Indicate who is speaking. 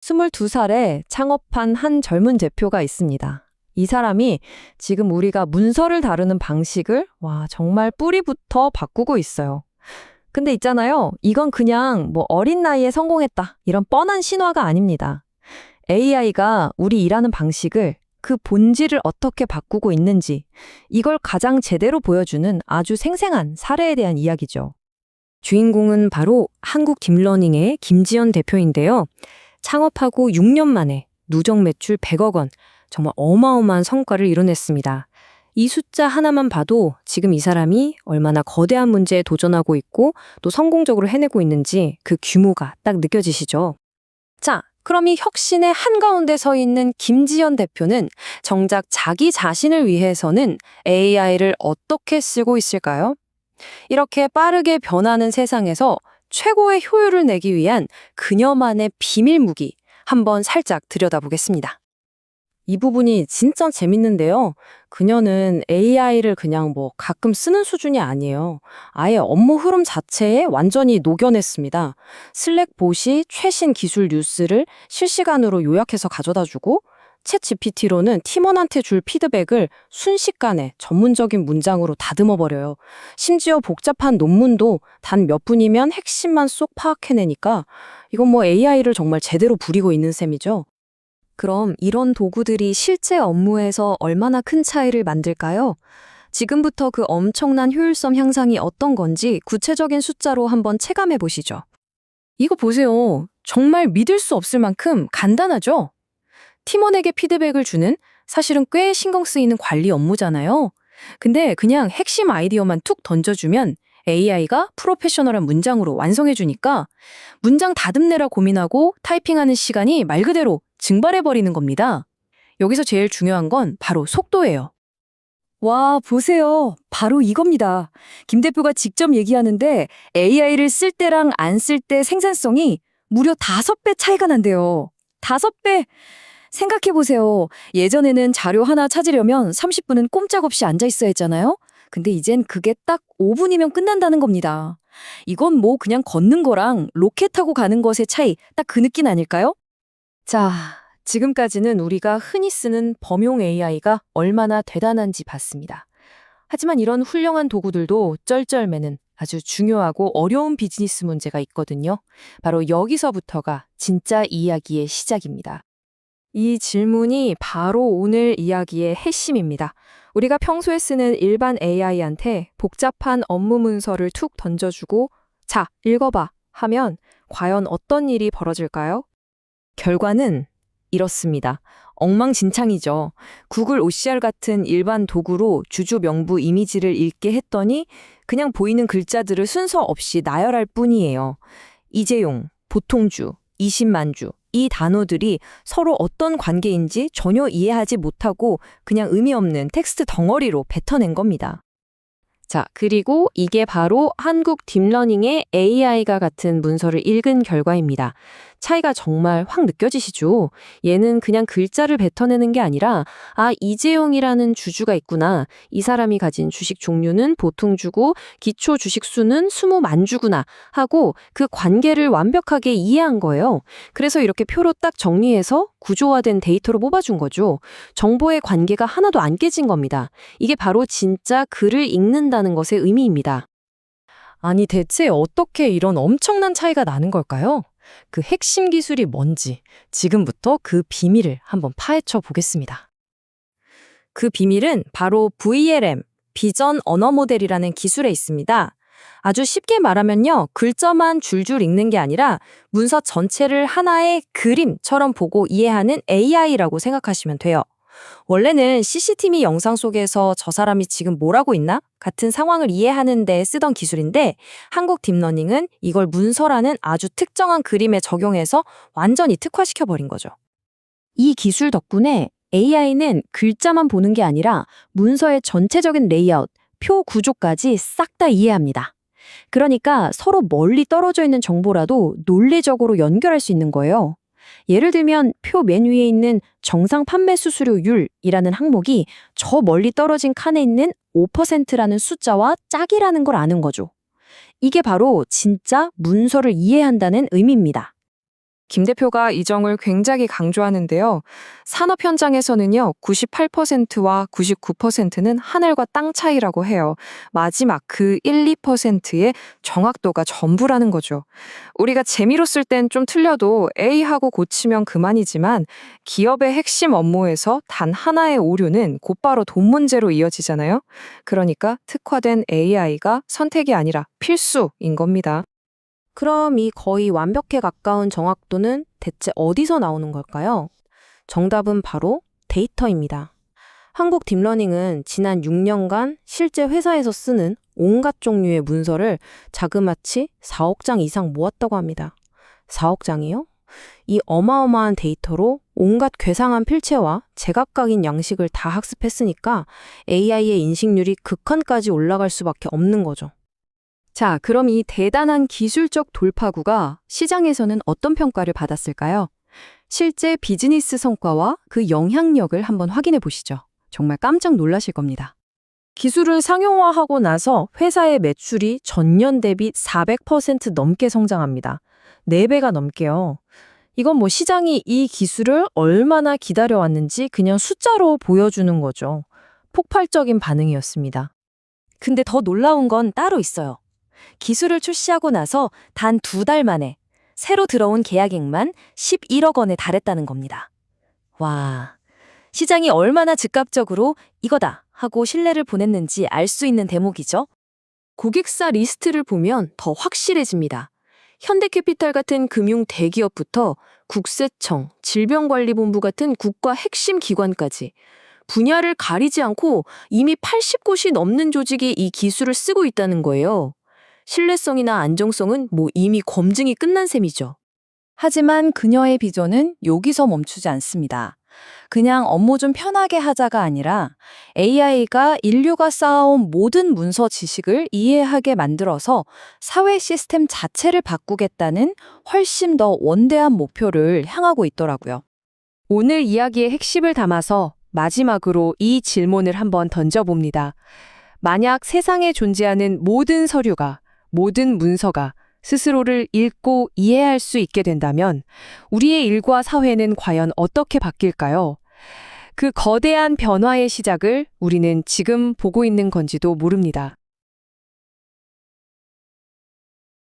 Speaker 1: 22살에 창업한 한 젊은 대표가 있습니다. 이 사람이 지금 우리가 문서를 다루는 방식을 정말 뿌리부터 바꾸고 있어요. 근데 있잖아요. 이건 그냥 어린 나이에 성공했다. 이런 뻔한 신화가 아닙니다. AI가 우리 일하는 방식을 그 본질을 어떻게 바꾸고 있는지 이걸 가장 제대로 보여주는 아주 생생한 사례에 대한 이야기죠.
Speaker 2: 주인공은 바로 한국 딥러닝의 김지연 대표인데요. 창업하고 6년 만에 누적 매출 100억 원, 정말 어마어마한 성과를 이뤄냈습니다. 이 숫자 하나만 봐도 지금 이 사람이 얼마나 거대한 문제에 도전하고 있고 또 성공적으로 해내고 있는지 그 규모가 딱 느껴지시죠? 자, 그럼 이 혁신의 한가운데 서 있는 김지연 대표는 정작 자기 자신을 위해서는 AI를 어떻게 쓰고 있을까요? 이렇게 빠르게 변하는 세상에서 최고의 효율을 내기 위한 그녀만의 비밀 무기 한번 살짝 들여다보겠습니다. 이 부분이 진짜 재밌는데요. 그녀는 AI를 그냥 가끔 쓰는 수준이 아니에요. 아예 업무 흐름 자체에 완전히 녹여냈습니다. 슬랙봇이 최신 기술 뉴스를 실시간으로 요약해서 가져다주고 챗 GPT로는 팀원한테 줄 피드백을 순식간에 전문적인 문장으로 다듬어버려요. 심지어 복잡한 논문도 단 몇 분이면 핵심만 쏙 파악해내니까 이건 AI를 정말 제대로 부리고 있는 셈이죠. 그럼 이런 도구들이 실제 업무에서 얼마나 큰 차이를 만들까요? 지금부터 그 엄청난 효율성 향상이 어떤 건지 구체적인 숫자로 한번 체감해 보시죠. 이거 보세요. 정말 믿을 수 없을 만큼 간단하죠? 팀원에게 피드백을 주는 사실은 꽤 신경 쓰이는 관리 업무잖아요. 근데 그냥 핵심 아이디어만 툭 던져주면 AI가 프로페셔널한 문장으로 완성해주니까 문장 다듬내라 고민하고 타이핑하는 시간이 말 그대로 증발해버리는 겁니다. 여기서 제일 중요한 건 바로 속도예요.
Speaker 3: 와, 보세요. 바로 이겁니다. 김 대표가 직접 얘기하는데 AI를 쓸 때랑 안 쓸 때 생산성이 무려 5배 차이가 난대요. 5배! 생각해보세요. 예전에는 자료 하나 찾으려면 30분은 꼼짝없이 앉아있어야 했잖아요. 근데 이젠 그게 딱 5분이면 끝난다는 겁니다. 이건 그냥 걷는 거랑 로켓 타고 가는 것의 차이, 딱 그 느낌 아닐까요?
Speaker 2: 자, 지금까지는 우리가 흔히 쓰는 범용 AI가 얼마나 대단한지 봤습니다. 하지만 이런 훌륭한 도구들도 쩔쩔매는 아주 중요하고 어려운 비즈니스 문제가 있거든요. 바로 여기서부터가 진짜 이야기의 시작입니다. 이 질문이 바로 오늘 이야기의 핵심입니다. 우리가 평소에 쓰는 일반 AI한테 복잡한 업무 문서를 툭 던져주고 자, 읽어봐 하면 과연 어떤 일이 벌어질까요? 결과는 이렇습니다. 엉망진창이죠. 구글 OCR 같은 일반 도구로 주주 명부 이미지를 읽게 했더니 그냥 보이는 글자들을 순서 없이 나열할 뿐이에요. 이재용, 보통주, 20만주 이 단어들이 서로 어떤 관계인지 전혀 이해하지 못하고 그냥 의미 없는 텍스트 덩어리로 뱉어낸 겁니다. 자, 그리고 이게 바로 한국 딥러닝의 AI가 같은 문서를 읽은 결과입니다. 차이가 정말 확 느껴지시죠? 얘는 그냥 글자를 뱉어내는 게 아니라 이재용이라는 주주가 있구나. 이 사람이 가진 주식 종류는 보통주고 기초 주식수는 20만 주구나 하고 그 관계를 완벽하게 이해한 거예요. 그래서 이렇게 표로 딱 정리해서 구조화된 데이터로 뽑아준 거죠. 정보의 관계가 하나도 안 깨진 겁니다. 이게 바로 진짜 글을 읽는다는 것의 의미입니다. 아니 대체 어떻게 이런 엄청난 차이가 나는 걸까요? 그 핵심 기술이 뭔지 지금부터 그 비밀을 한번 파헤쳐 보겠습니다. 그 비밀은 바로 VLM, 비전 언어 모델이라는 기술에 있습니다. 아주 쉽게 말하면요, 글자만 줄줄 읽는 게 아니라 문서 전체를 하나의 그림처럼 보고 이해하는 AI라고 생각하시면 돼요. 원래는 CCTV 영상 속에서 저 사람이 지금 뭘 하고 있나? 같은 상황을 이해하는 데 쓰던 기술인데 한국 딥러닝은 이걸 문서라는 아주 특정한 그림에 적용해서 완전히 특화시켜버린 거죠. 이 기술 덕분에 AI는 글자만 보는 게 아니라 문서의 전체적인 레이아웃, 표 구조까지 싹 다 이해합니다. 그러니까 서로 멀리 떨어져 있는 정보라도 논리적으로 연결할 수 있는 거예요. 예를 들면 표 맨 위에 있는 정상 판매 수수료율이라는 항목이 저 멀리 떨어진 칸에 있는 5%라는 숫자와 짝이라는 걸 아는 거죠. 이게 바로 진짜 문서를 이해한다는 의미입니다. 김 대표가 이 점을 굉장히 강조하는데요. 산업 현장에서는요, 98%와 99%는 하늘과 땅 차이라고 해요. 마지막 그 1, 2%의 정확도가 전부라는 거죠. 우리가 재미로 쓸 땐 좀 틀려도 A하고 고치면 그만이지만 기업의 핵심 업무에서 단 하나의 오류는 곧바로 돈 문제로 이어지잖아요. 그러니까 특화된 AI가 선택이 아니라 필수인 겁니다.
Speaker 1: 그럼 이 거의 완벽에 가까운 정확도는 대체 어디서 나오는 걸까요? 정답은 바로 데이터입니다. 한국 딥러닝은 지난 6년간 실제 회사에서 쓰는 온갖 종류의 문서를 자그마치 4억 장 이상 모았다고 합니다. 4억 장이요? 이 어마어마한 데이터로 온갖 괴상한 필체와 제각각인 양식을 다 학습했으니까 AI의 인식률이 극한까지 올라갈 수밖에 없는 거죠.
Speaker 3: 자, 그럼 이 대단한 기술적 돌파구가 시장에서는 어떤 평가를 받았을까요? 실제 비즈니스 성과와 그 영향력을 한번 확인해 보시죠. 정말 깜짝 놀라실 겁니다.
Speaker 1: 기술을 상용화하고 나서 회사의 매출이 전년 대비 400% 넘게 성장합니다. 4배가 넘게요. 이건 뭐 시장이 이 기술을 얼마나 기다려왔는지 그냥 숫자로 보여주는 거죠. 폭발적인 반응이었습니다.
Speaker 3: 근데 더 놀라운 건 따로 있어요. 기술을 출시하고 나서 단 2달 만에 새로 들어온 계약액만 11억 원에 달했다는 겁니다. 와, 시장이 얼마나 즉각적으로 이거다 하고 신뢰를 보냈는지 알 수 있는 대목이죠.
Speaker 2: 고객사 리스트를 보면 더 확실해집니다. 현대캐피탈 같은 금융 대기업부터 국세청, 질병관리본부 같은 국가 핵심 기관까지 분야를 가리지 않고 이미 80곳이 넘는 조직이 이 기술을 쓰고 있다는 거예요. 신뢰성이나 안정성은 뭐 이미 검증이 끝난 셈이죠.
Speaker 3: 하지만 그녀의 비전은 여기서 멈추지 않습니다. 그냥 업무 좀 편하게 하자가 아니라 AI가 인류가 쌓아온 모든 문서 지식을 이해하게 만들어서 사회 시스템 자체를 바꾸겠다는 훨씬 더 원대한 목표를 향하고 있더라고요.
Speaker 2: 오늘 이야기의 핵심을 담아서 마지막으로 이 질문을 한번 던져봅니다. 만약 세상에 존재하는 모든 서류가, 모든 문서가 스스로를 읽고 이해할 수 있게 된다면 우리의 일과 사회는 과연 어떻게 바뀔까요? 그 거대한 변화의 시작을 우리는 지금 보고 있는 건지도 모릅니다.